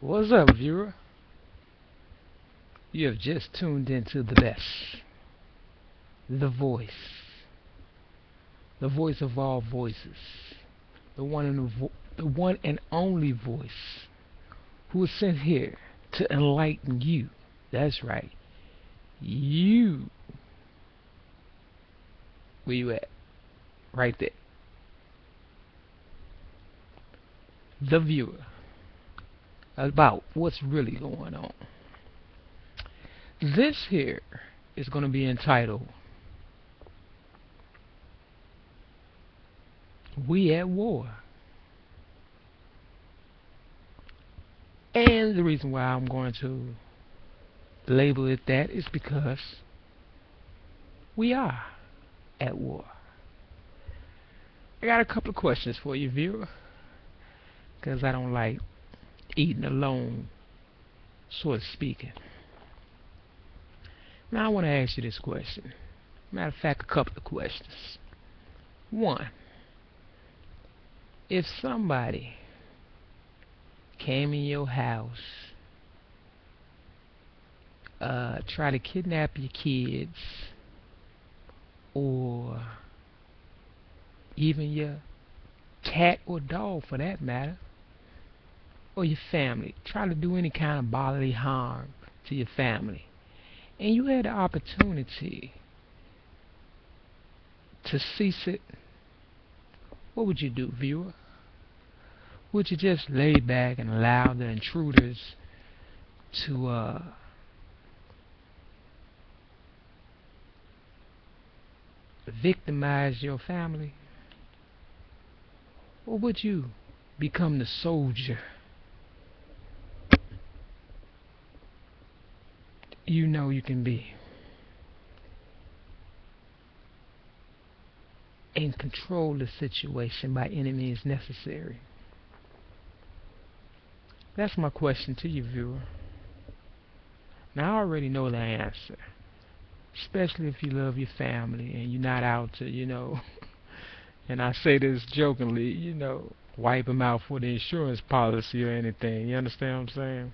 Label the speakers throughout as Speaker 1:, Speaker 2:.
Speaker 1: What's up, viewer? You have just tuned into the best, the voice of all voices, the one and only voice who was sent here to enlighten you. That's right, you. Where you at? Right there. The viewer, about what's really going on. This here is going to be entitled We at War. And the reason why I'm going to label it that is because we are at war. I got a couple of questions for you, viewer, because I don't like eating alone, sort of speaking. Now I want to ask you this question. Matter of fact, a couple of questions. One, if somebody came in your house, try to kidnap your kids, or even your cat or dog for that matter, or your family, try to do any kind of bodily harm to your family, and you had the opportunity to cease it, what would you do, viewer? Would you just lay back and allow the intruders to victimize your family? Or would you become the soldier you know you can be, and control the situation by any means necessary? That's my question to you, viewer. Now I already know the answer, especially if you love your family and you're not out to, and I say this jokingly, wipe them out for the insurance policy or anything. You understand what I'm saying?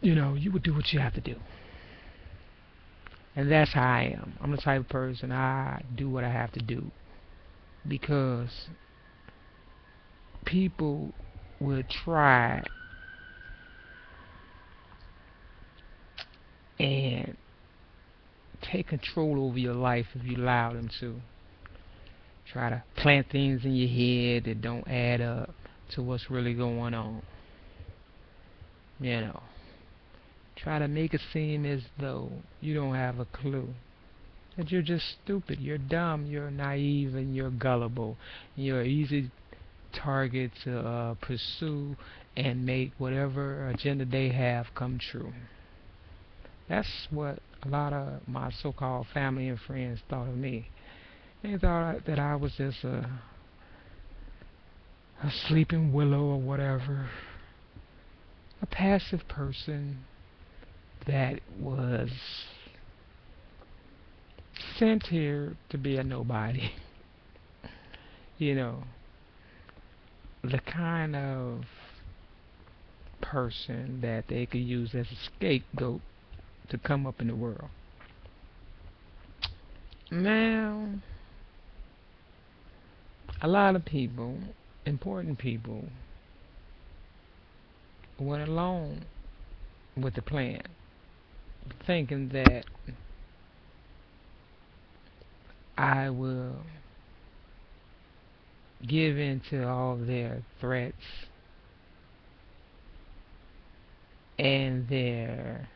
Speaker 1: You would do what you have to do. And that's how I am. I'm the type of person, I do what I have to do, because people would try and take control over your life if you allow them to. Try to plant things in your head that don't add up to what's really going on. Try to make it seem as though you don't have a clue, that you're just stupid, you're dumb, you're naive, and you're gullible. You're an easy target to pursue and make whatever agenda they have come true. That's what a lot of my so-called family and friends thought of me. They thought that I was just a sleeping willow or whatever, a passive person that was sent here to be a nobody. The kind of person that they could use as a scapegoat to come up in the world. Now, a lot of people, important people, went along with the plan, thinking that I will give in to all their threats and their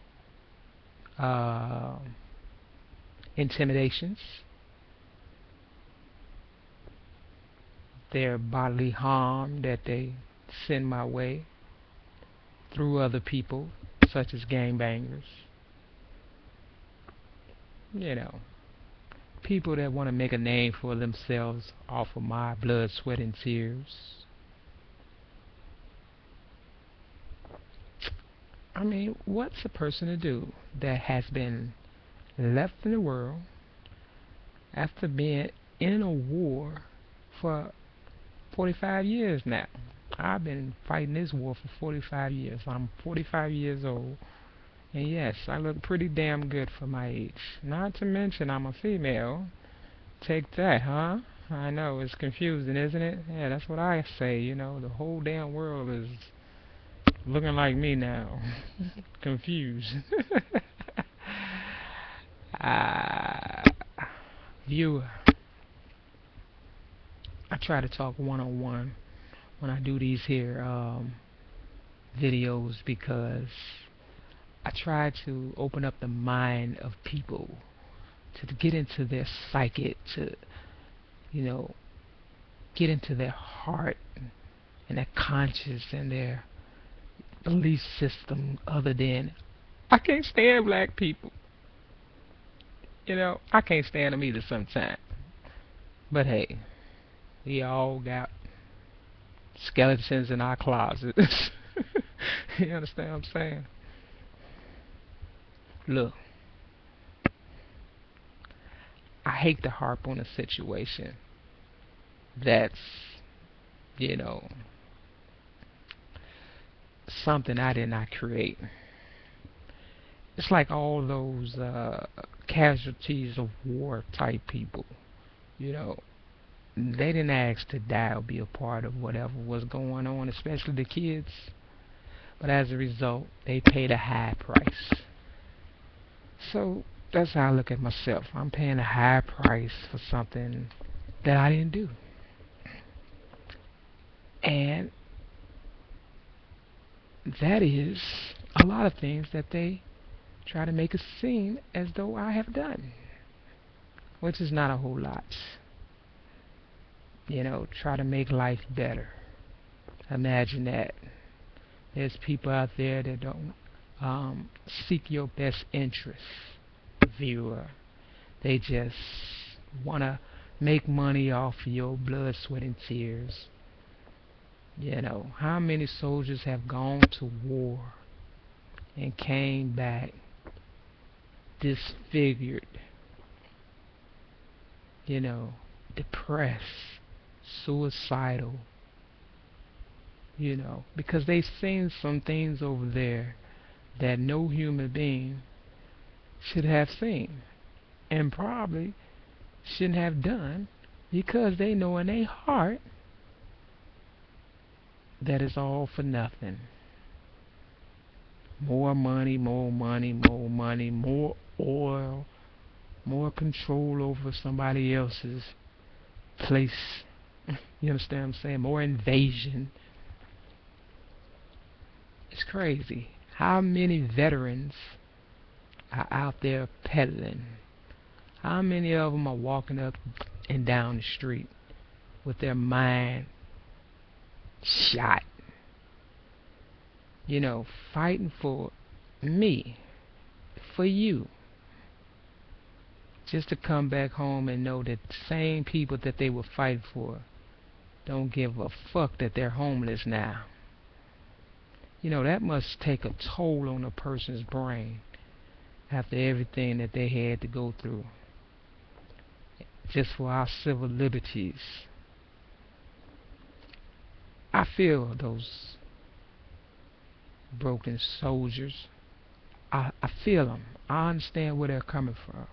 Speaker 1: intimidations, their bodily harm that they send my way through other people, such as gangbangers. People that want to make a name for themselves off of my blood, sweat, and tears. I mean, what's a person to do that has been left in the world after being in a war for 45 years now? I've been fighting this war for 45 years. I'm 45 years old. And yes, I look pretty damn good for my age. Not to mention I'm a female. Take that, huh? I know, it's confusing, isn't it? Yeah, that's what I say, you know. The whole damn world is looking like me now. Confused. uh, Viewer, I try to talk one-on-one when I do these here videos because I try to open up the mind of people to get into their psyche, to, you know, get into their heart and their conscience and their belief system other than, I can't stand black people. You know, I can't stand them either sometimes. But hey, we all got skeletons in our closets. You understand what I'm saying? Look, I hate to harp on a situation that's, you know, something I did not create. It's like all those casualties of war type people, you know, they didn't ask to die or be a part of whatever was going on, especially the kids. But as a result, they paid a high price. So that's how I look at myself. I'm paying a high price for something that I didn't do. And that is a lot of things that they try to make it seem as though I have done, which is not a whole lot. You know, try to make life better. Imagine that. There's people out there that don't seek your best interest, viewer. They just want to make money off your blood, sweat, and tears. You know, how many soldiers have gone to war and came back disfigured, you know, depressed, suicidal, you know, because they've seen some things over there that no human being should have seen and probably shouldn't have done, because they know in their heart that it's all for nothing. More money, more money, more money, more oil, more control over somebody else's place. You understand what I'm saying? More invasion. It's crazy. How many veterans are out there peddling? How many of them are walking up and down the street with their mind shot? You know, fighting for me, for you. Just to come back home and know that the same people that they were fighting for don't give a fuck that they're homeless now. You know, that must take a toll on a person's brain after everything that they had to go through just for our civil liberties. I feel those broken soldiers. I feel them. I understand where they're coming from,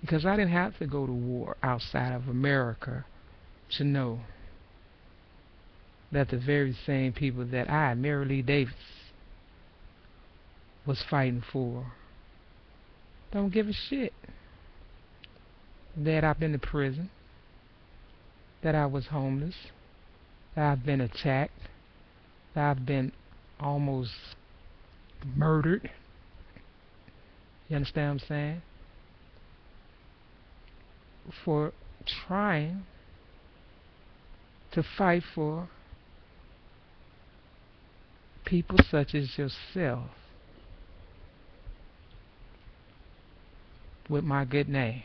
Speaker 1: because I didn't have to go to war outside of America to know that the very same people that I, Maere-Mak Davis, was fighting for don't give a shit that I've been to prison, that I was homeless, that I've been attacked, that I've been almost murdered. You understand what I'm saying? For trying to fight for people such as yourself with my good name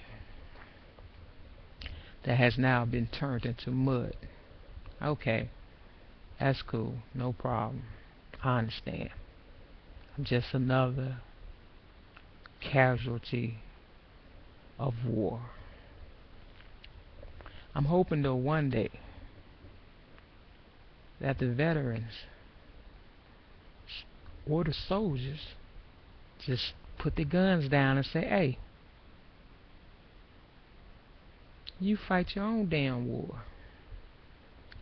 Speaker 1: that has now been turned into mud. Okay, that's cool, no problem. I understand. I'm just another casualty of war. I'm hoping though one day that the veterans or the soldiers just put their guns down and say, hey, you fight your own damn war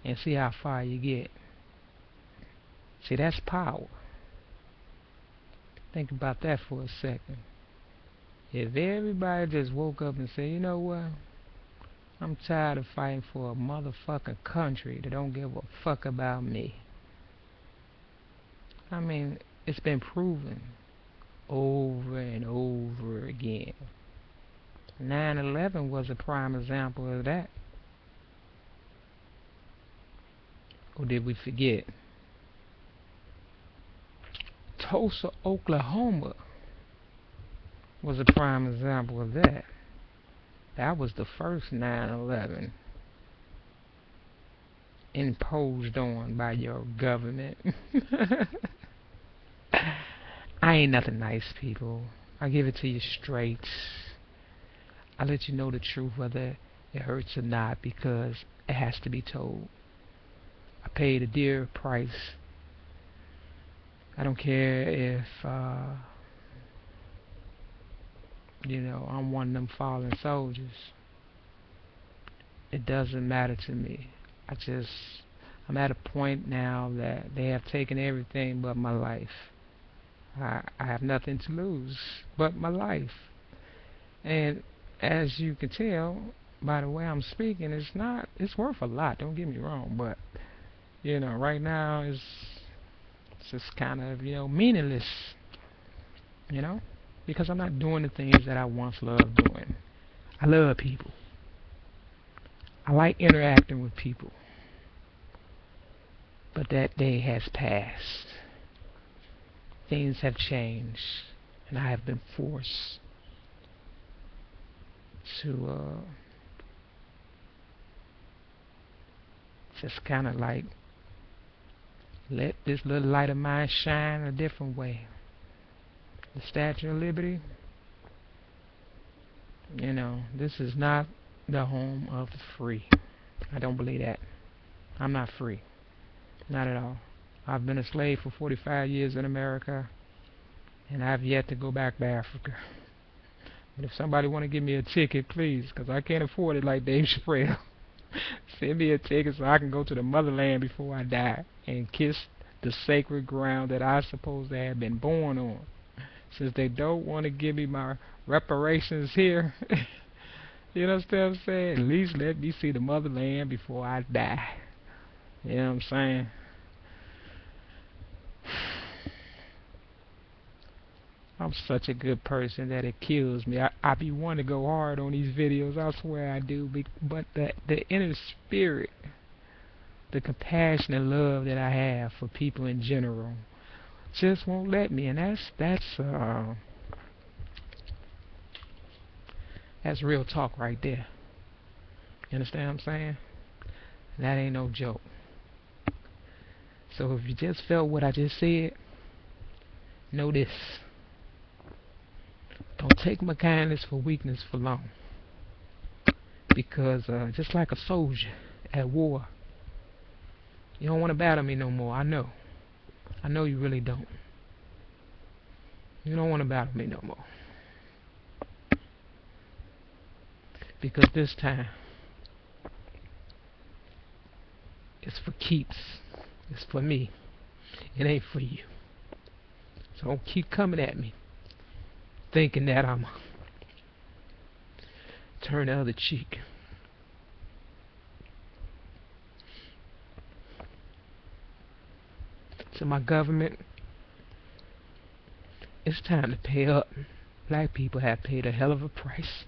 Speaker 1: and see how far you get. See, that's power. Think about that for a second. If everybody just woke up and said, you know what, I'm tired of fighting for a motherfucking country that don't give a fuck about me. I mean, it's been proven over and over again. 9/11 was a prime example of that. Or did we forget? Tulsa, Oklahoma was a prime example of that. That was the first 9/11 imposed on by your government. I ain't nothing nice, people. I give it to you straight. I let you know the truth, whether it hurts or not, because it has to be told. I paid a dear price. I don't care if you know, I'm one of them fallen soldiers. It doesn't matter to me. I'm at a point now that they have taken everything but my life. I have nothing to lose but my life. And as you can tell by the way I'm speaking, it's worth a lot, don't get me wrong, but you know, right now it's just kind of, you know, meaningless, you know, because I'm not doing the things that I once loved doing. I love people. I like interacting with people. But that day has passed. Things have changed, and I have been forced to just kind of like let this little light of mine shine a different way. The Statue of Liberty, you know, this is not the home of the free. I don't believe that. I'm not free. Not at all. I've been a slave for 45 years in America, and I've yet to go back to Africa. But if somebody want to give me a ticket, please, because I can't afford it like Dave Chappelle. Send me a ticket so I can go to the motherland before I die and kiss the sacred ground that I suppose to have been born on. Since they don't want to give me my reparations here, you know what I'm saying? At least let me see the motherland before I die. You know what I'm saying? I'm such a good person that it kills me. I be wanting to go hard on these videos, I swear I do, but the inner spirit, the compassion and love that I have for people in general just won't let me, and that's real talk right there. You understand what I'm saying? That ain't no joke. So if you just felt what I just said, know this. Don't take my kindness for weakness for long. Because just like a soldier at war, you don't want to battle me no more. I know. I know you really don't. You don't want to battle me no more. Because this time, it's for keeps. It's for me. It ain't for you. So don't keep coming at me thinking that I'm turn the other cheek. To my government, it's time to pay up. Black people have paid a hell of a price.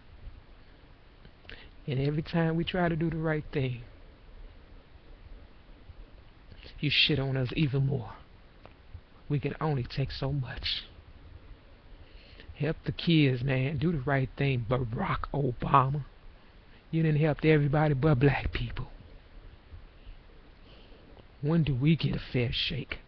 Speaker 1: And every time we try to do the right thing, you shit on us even more. We can only take so much. Help the kids, man. Do the right thing, Barack Obama. You didn't help everybody but black people. When do we get a fair shake?